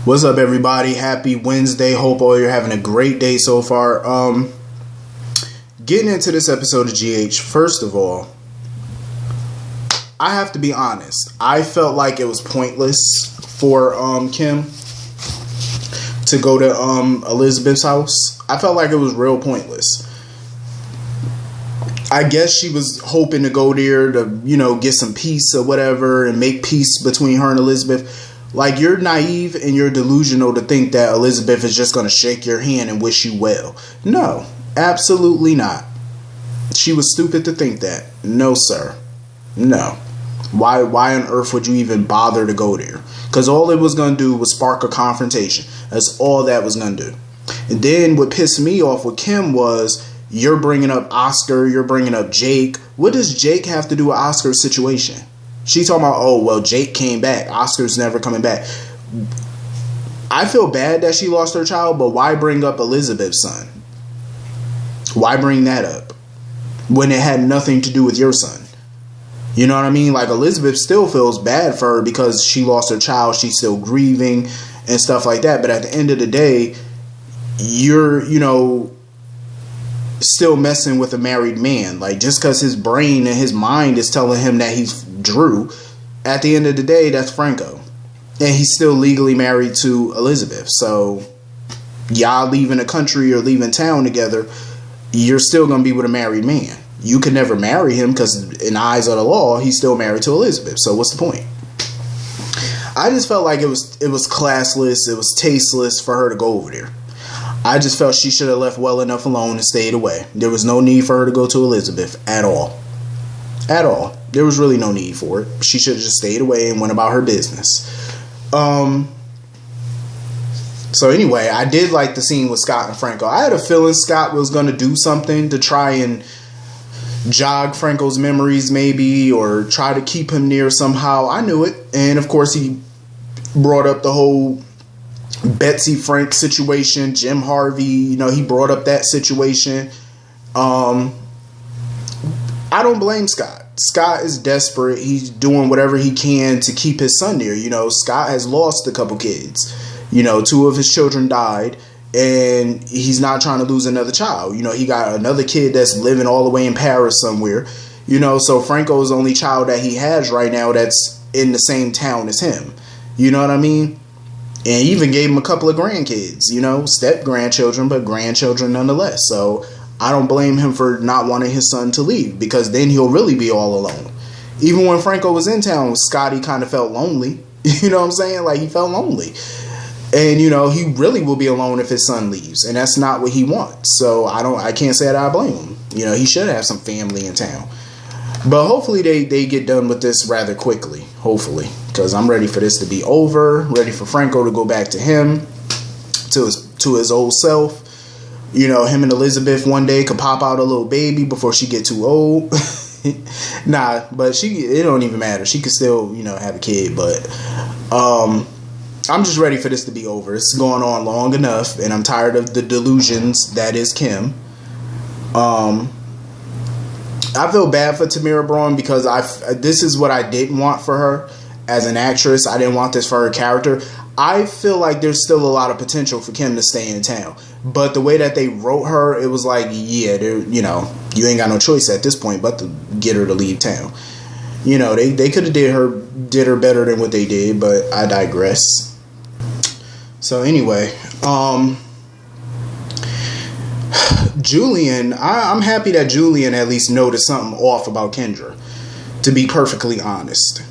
What's up, everybody? Happy Wednesday. Hope all you're having a great day so far. Getting into this episode of GH, first of all, I have to be honest. I felt like it was pointless for Kim to go to Elizabeth's house. I felt like it was real pointless. I guess she was hoping to go there to, get some peace or whatever and make peace between her and Elizabeth. Like, you're naive and you're delusional to think that Elizabeth is just going to shake your hand and wish you well. No, absolutely not. She was stupid to think that. No, sir. No. Why on earth would you even bother to go there? Because all it was going to do was spark a confrontation. That's all that was going to do. And then what pissed me off with Kim was, you're bringing up Oscar, you're bringing up Jake. What does Jake have to do with Oscar's situation? She's talking about, oh, well, Jake came back. Oscar's never coming back. I feel bad that she lost her child, but why bring up Elizabeth's son? Why bring that up when it had nothing to do with your son? You know what I mean? Like, Elizabeth still feels bad for her because she lost her child. She's still grieving and stuff like that. But at the end of the day, you're, still messing with a married man. Like, just because his brain and his mind is telling him that he's Drew, at the end of the day, that's Franco. And he's still legally married to Elizabeth. So, y'all leaving the country or leaving town together, you're still going to be with a married man. You can never marry him because in the eyes of the law, he's still married to Elizabeth. So what's the point? I just felt like it was classless, it was tasteless for her to go over there. I just felt she should have left well enough alone and stayed away. There was no need for her to go to Elizabeth at all. At all. There was really no need for it. She should have just stayed away and went about her business. So anyway, I did like the scene with Scott and Franco. I had a feeling Scott was going to do something to try and jog Franco's memories maybe, or try to keep him near somehow. I knew it. And of course he brought up the whole Betsy Frank situation, Jim Harvey, he brought up that situation. I don't blame Scott. Scott is desperate. He's doing whatever he can to keep his son there. Scott has lost a couple kids. 2 of his children died, and he's not trying to lose another child. He got another kid that's living all the way in Paris somewhere. So Franco is the only child that he has right now that's in the same town as him. You know what I mean? And he even gave him a couple of grandkids, step-grandchildren, but grandchildren nonetheless. So I don't blame him for not wanting his son to leave, because then he'll really be all alone. Even when Franco was in town, Scotty kind of felt lonely. You know what I'm saying? Like, he felt lonely. And, he really will be alone if his son leaves. And that's not what he wants. So I can't say that I blame him. He should have some family in town. But hopefully they get done with this rather quickly. Hopefully. Because I'm ready for this to be over. Ready for Franco to go back to him. To his old self. Him and Elizabeth one day could pop out a little baby before she get too old. Nah, but it don't even matter. She could still, have a kid. But I'm just ready for this to be over. It's going on long enough, and I'm tired of the delusions that is Kim. I feel bad for Tamira Braun because this is what I didn't want for her as an actress. I didn't want this for her character. I feel like there's still a lot of potential for Kim to stay in town. But the way that they wrote her, it was like, yeah, you ain't got no choice at this point but to get her to leave town. They could have did her better than what they did, but I digress. So anyway, Julian, I'm happy that Julian at least noticed something off about Kendra, to be perfectly honest.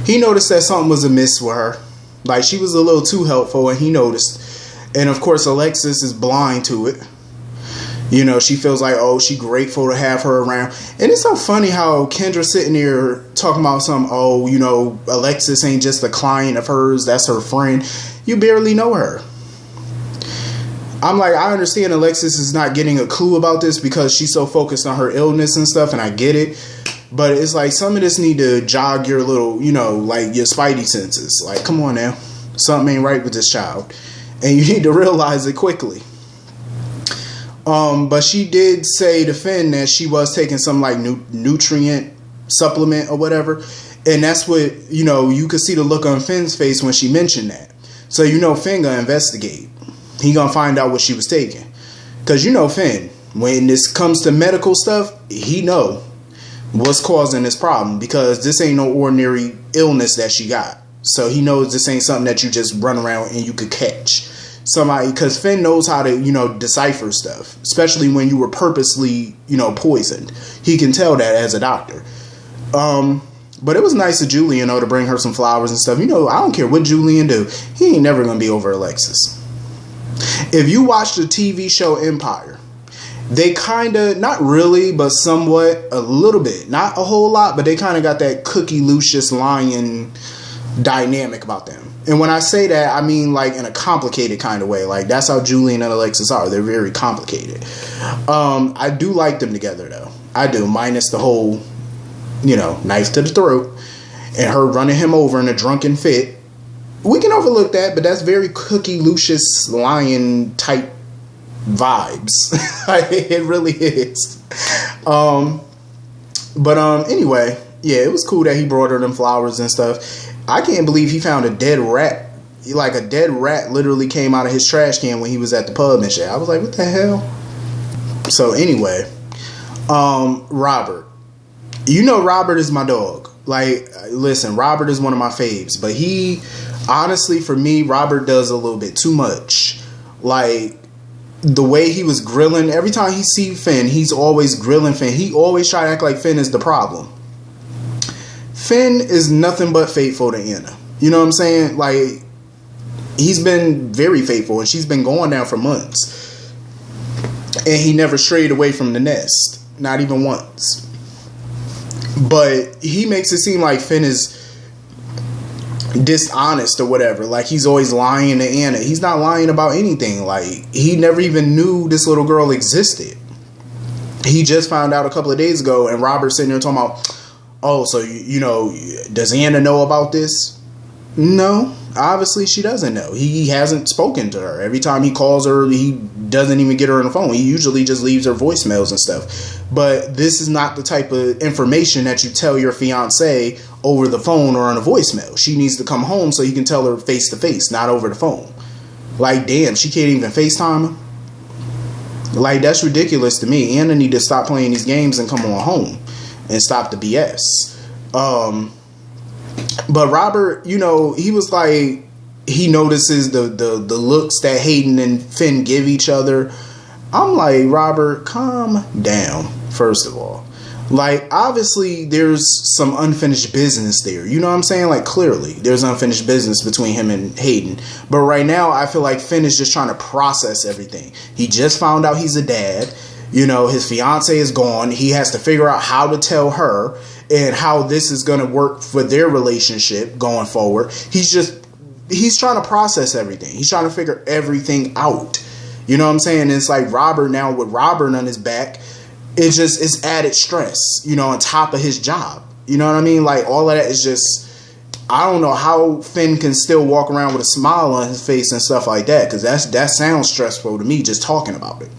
He noticed that something was amiss with her. Like, she was a little too helpful, and he noticed. And of course, Alexis is blind to it. She feels like, oh, she's grateful to have her around. And it's so funny how Kendra's sitting there talking about Alexis ain't just a client of hers, that's her friend. You barely know her. I'm like, I understand Alexis is not getting a clue about this because she's so focused on her illness and stuff, and I get it. But it's like, some of this need to jog your little, like your spidey senses. Like, come on now. Something ain't right with this child. And you need to realize it quickly. But she did say to Finn that she was taking some like nutrient supplement or whatever. And that's what, you could see the look on Finn's face when she mentioned that. So Finn gonna investigate. He gonna find out what she was taking. Because Finn, when this comes to medical stuff, he know what's causing this problem. Because this ain't no ordinary illness that she got. So he knows this ain't something that you just run around and you could catch. Somebody, because Finn knows how to, decipher stuff. Especially when you were purposely, poisoned. He can tell that as a doctor. But it was nice of Julian, to bring her some flowers and stuff. I don't care what Julian do. He ain't never going to be over Alexis. If you watch the TV show Empire, they kind of, not really, but somewhat, a little bit. Not a whole lot, but they kind of got that Cookie Lucius Lion dynamic about them. And when I say that, I mean like in a complicated kind of way. Like that's how Julian and Alexis are. They're very complicated. I do like them together though. I do, minus the whole, knife to the throat and her running him over in a drunken fit. We can overlook that, but that's very Cookie Lucius Lion type vibes. It really is. Anyway, yeah, it was cool that he brought her them flowers and stuff. I can't believe he found a dead rat. Like a dead rat literally came out of his trash can when he was at the pub and shit. I was like, what the hell? So anyway, Robert. Robert is my dog. Like, listen, Robert is one of my faves. But he, honestly, for me, Robert does a little bit too much. Like, the way he was grilling, every time he see Finn, he's always grilling Finn. He always try to act like Finn is the problem. Finn is nothing but faithful to Anna. You know what I'm saying? Like, he's been very faithful, and she's been going down for months. And he never strayed away from the nest. Not even once. But he makes it seem like Finn is dishonest or whatever. Like, he's always lying to Anna. He's not lying about anything. Like, he never even knew this little girl existed. He just found out a couple of days ago, and Robert's sitting there talking about, oh, so, does Anna know about this? No, obviously she doesn't know. He hasn't spoken to her. Every time he calls her, he doesn't even get her on the phone. He usually just leaves her voicemails and stuff. But this is not the type of information that you tell your fiance over the phone or on a voicemail. She needs to come home so you can tell her face to face, not over the phone. Like, damn, she can't even FaceTime him? Like, that's ridiculous to me. Anna need to stop playing these games and come on home and stop the BS. But Robert, he was like, he notices the looks that Hayden and Finn give each other. I'm like, Robert, calm down, first of all. Like, obviously, there's some unfinished business there. You know what I'm saying? Like, clearly, there's unfinished business between him and Hayden. But right now, I feel like Finn is just trying to process everything. He just found out he's a dad. His fiance is gone. He has to figure out how to tell her and how this is going to work for their relationship going forward. He's trying to process everything. He's trying to figure everything out. You know what I'm saying? And it's like Robert now, with Robert on his back, it's added stress, on top of his job. You know what I mean? Like, all of that is just, I don't know how Finn can still walk around with a smile on his face and stuff like that, because that sounds stressful to me just talking about it.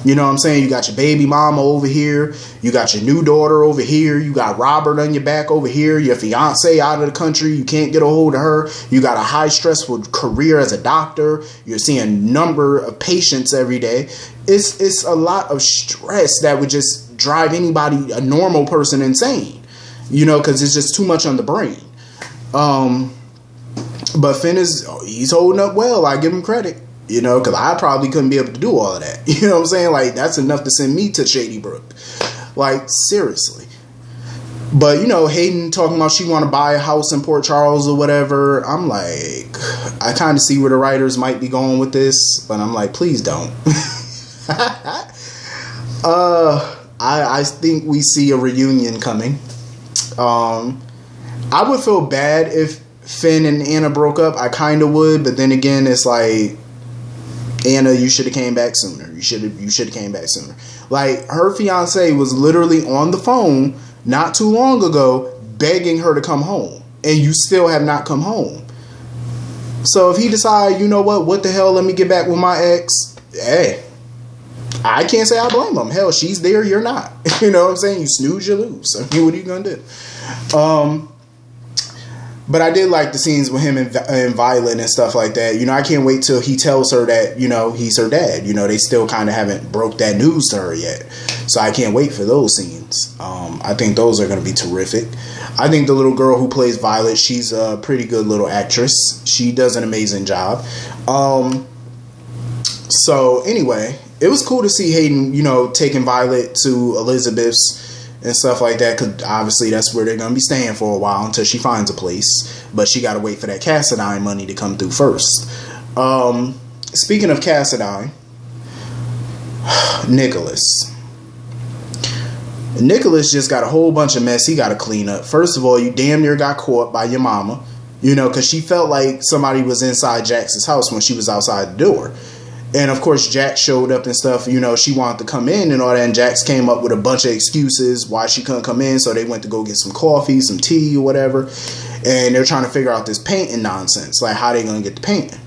You know what I'm saying? You got your baby mama over here. You got your new daughter over here. You got Robert on your back over here. Your fiance out of the country. You can't get a hold of her. You got a high stressful career as a doctor. You're seeing a number of patients every day. It's a lot of stress that would just drive anybody, a normal person, insane. Because it's just too much on the brain. But Finn he's holding up well. I give him credit. Because I probably couldn't be able to do all of that. You know what I'm saying? Like, that's enough to send me to Shady Brook. Like, seriously. But, Hayden talking about she want to buy a house in Port Charles or whatever. I'm like, I kind of see where the writers might be going with this. But I'm like, please don't. I think we see a reunion coming. I would feel bad if Finn and Anna broke up. I kind of would. But then again, it's like, Anna, you should have came back sooner. You should have came back sooner. Like, her fiance was literally on the phone not too long ago begging her to come home. And you still have not come home. So if he decide, what the hell, let me get back with my ex. Hey, I can't say I blame him. Hell, she's there, you're not. You know what I'm saying? You snooze, you lose. I mean, what are you going to do? But I did like the scenes with him and Violet and stuff like that. You know, I can't wait till he tells her that, you know, he's her dad. You know, they still kind of haven't broke that news to her yet. So I can't wait for those scenes. I think those are going to be terrific. I think the little girl who plays Violet, she's a pretty good little actress. She does an amazing job. So anyway, it was cool to see Hayden, you know, taking Violet to Elizabeth's and stuff like that, because obviously that's where they're going to be staying for a while until she finds a place. But she got to wait for that Cassadine money to come through first. Speaking of Cassadine, Nikolas just got a whole bunch of mess he got to clean up. First of all, you damn near got caught by your mama, you know, because she felt like somebody was inside Jax's house when she was outside the door. And of course, Jax showed up and stuff. You know, she wanted to come in and all that. And Jax came up with a bunch of excuses why she couldn't come in. So they went to go get some coffee, some tea or whatever. And they're trying to figure out this painting nonsense. Like, how they going to get the painting?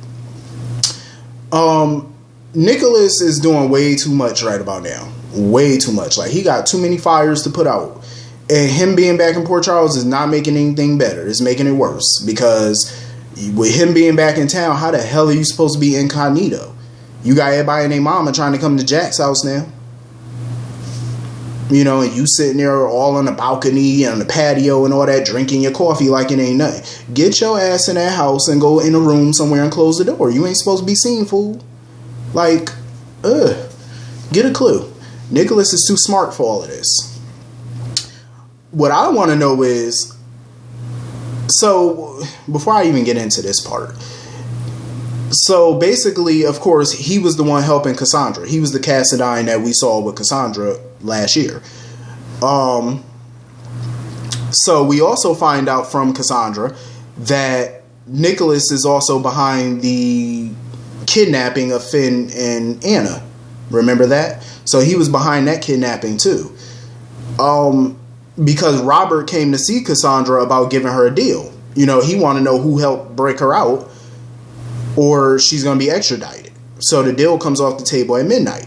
Nikolas is doing way too much right about now. Way too much. Like, he got too many fires to put out. And him being back in Port Charles is not making anything better. It's making it worse. Because with him being back in town, how the hell are you supposed to be incognito? You got everybody and their mama trying to come to Jack's house now. You know, and you sitting there all on the balcony and on the patio and all that, drinking your coffee like it ain't nothing. Get your ass in that house and go in a room somewhere and close the door. You ain't supposed to be seen, fool. Like, get a clue. Nikolas is too smart for all of this. What I want to know is, so before I even get into this part, so basically, of course, he was the one helping Cassandra. He was the Cassadine that we saw with Cassandra last year. So we also find out from Cassandra that Nikolas is also behind the kidnapping of Finn and Anna. Remember that? So he was behind that kidnapping too. Because Robert came to see Cassandra about giving her a deal. You know, he wanted to know who helped break her out, or she's going to be extradited. So the deal comes off the table at midnight.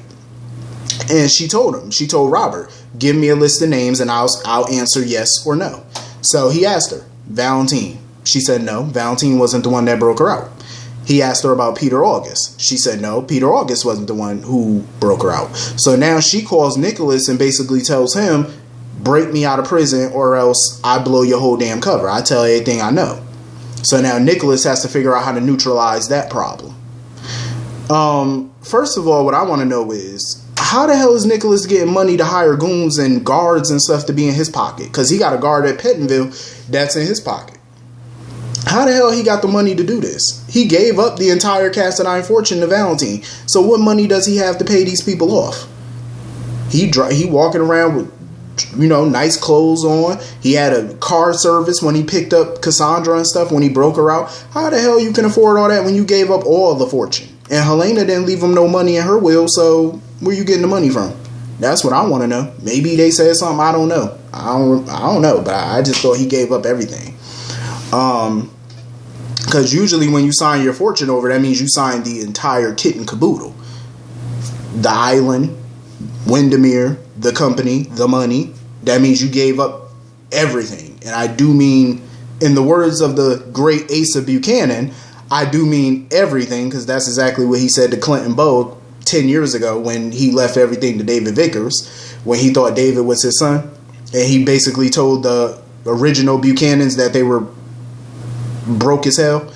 And she told Robert, give me a list of names and I'll answer yes or no. So he asked her, Valentine. She said no, Valentine wasn't the one that broke her out. He asked her about Peter August. She said no, Peter August wasn't the one who broke her out. So now she calls Nikolas and basically tells him, break me out of prison or else I blow your whole damn cover. I tell you everything I know. So now Nikolas has to figure out how to neutralize that problem. First of all, what I want to know is, how the hell is Nikolas getting money to hire goons and guards and stuff to be in his pocket? Because he got a guard at Pettinville that's in his pocket. How the hell he got the money to do this? He gave up the entire Cassadine fortune to Valentine. So what money does he have to pay these people off? He walking around with, you know, nice clothes on. He had a car service when he picked up Cassandra and stuff, when he broke her out. How the hell you can afford all that when you gave up all the fortune? And Helena didn't leave him no money in her will, so where you getting the money from? That's what I want to know. Maybe they said something, I don't know. I don't know, but I just thought he gave up everything. Because usually when you sign your fortune over, that means you sign the entire kit and caboodle. The island, Windermere, the company, the money. That means you gave up everything. And I do mean, in the words of the great Asa Buchanan, I do mean everything, because that's exactly what he said to Clinton Bogue 10 years ago when he left everything to David Vickers, when he thought David was his son. And he basically told the original Buchanans that they were broke as hell.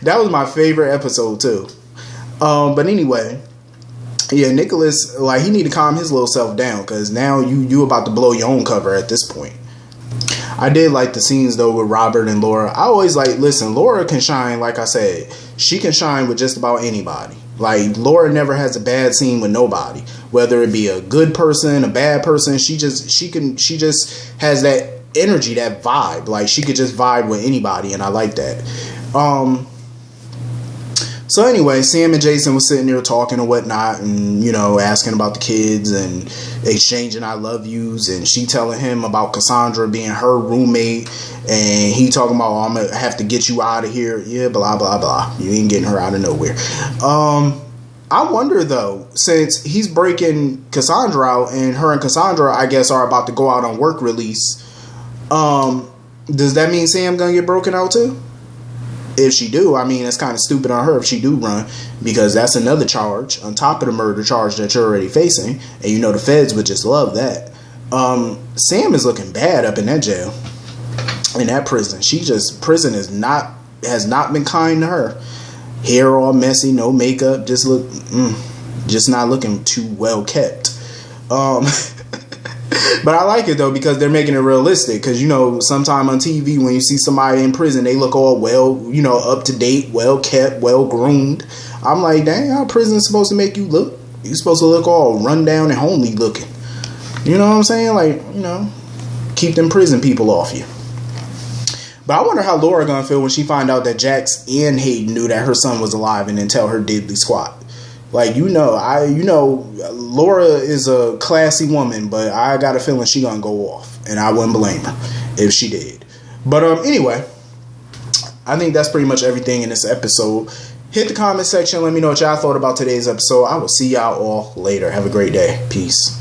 That was my favorite episode too. But anyway, yeah, Nikolas, like, he need to calm his little self down, because now you about to blow your own cover at this point. I did like the scenes though with Robert and Laura. I always listen, Laura can shine, like I said, she can shine with just about anybody. Like, Laura never has a bad scene with nobody, whether it be a good person, a bad person. She just has that energy, that vibe. Like, she could just vibe with anybody, and I like that. So anyway, Sam and Jason was sitting there talking and whatnot, and, you know, asking about the kids and exchanging I love yous, and she telling him about Cassandra being her roommate, and he talking about, oh, I'm gonna have to get you out of here. Yeah, blah blah blah. You ain't getting her out of nowhere. I wonder though, since he's breaking Cassandra out, and her and Cassandra, I guess, are about to go out on work release, does that mean Sam gonna get broken out too? If she do, I mean, it's kind of stupid on her if she do run, because that's another charge on top of the murder charge that you're already facing, and you know the feds would just love that. Sam is looking bad up in that jail, in that prison. Prison has not been kind to her. Hair all messy, no makeup, just not looking too well kept. But I like it though, because they're making it realistic. Because, you know, sometime on TV when you see somebody in prison, they look all well, you know, up to date, well kept, well groomed. I'm like, dang, how prison's supposed to make you look? You're supposed to look all run down and homely looking. You know what I'm saying? Like, you know, keep them prison people off you. But I wonder how Laura gonna feel when she find out that Jax and Hayden knew that her son was alive and then tell her diddly squat. Like, Laura is a classy woman, but I got a feeling she gonna go off, and I wouldn't blame her if she did. But anyway, I think that's pretty much everything in this episode. Hit the comment section, let me know what y'all thought about today's episode. I will see y'all all later. Have a great day. Peace.